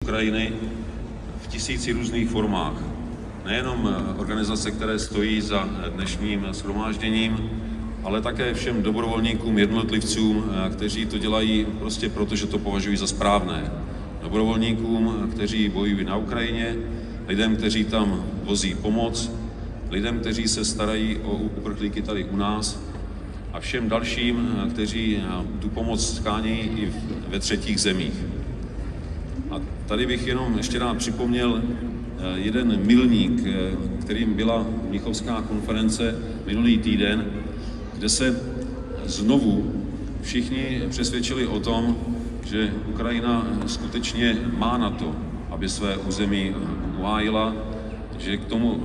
Ukrajiny v tisíci různých formách. Nejenom organizace, které stojí za dnešním shromážděním, ale také všem dobrovolníkům, jednotlivcům, kteří to dělají prostě proto, že to považují za správné. Dobrovolníkům, kteří bojují na Ukrajině, lidem, kteří tam vozí pomoc, lidem, kteří se starají o uprchlíky tady u nás a všem dalším, kteří tu pomoc shánějí i ve třetích zemích. A tady bych jenom ještě rád připomněl jeden milník, kterým byla Mnichovská konference minulý týden, kde se znovu všichni přesvědčili o tom, že Ukrajina skutečně má na to, aby své území uhájila, že k tomu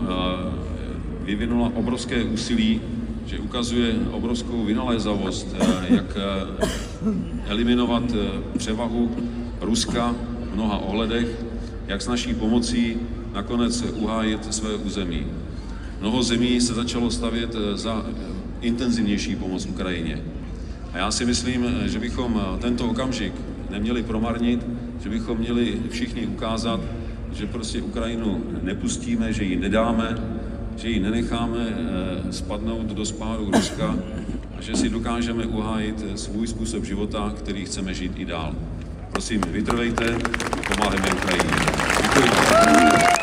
vyvinula obrovské úsilí, že ukazuje obrovskou vynalézavost, jak eliminovat převahu Ruska v mnoha ohledech, jak s naší pomocí nakonec uhájit své území. Mnoho zemí se začalo stavět za intenzivnější pomoc Ukrajině. A já si myslím, že bychom tento okamžik neměli promarnit, že bychom měli všichni ukázat, že prostě Ukrajinu nepustíme, že ji nedáme, že ji nenecháme spadnout do spáru Ruska a že si dokážeme uhájit svůj způsob života, který chceme žít i dál. Prosím, vytrvejte a pomáhejme Ukrajině. Děkuji.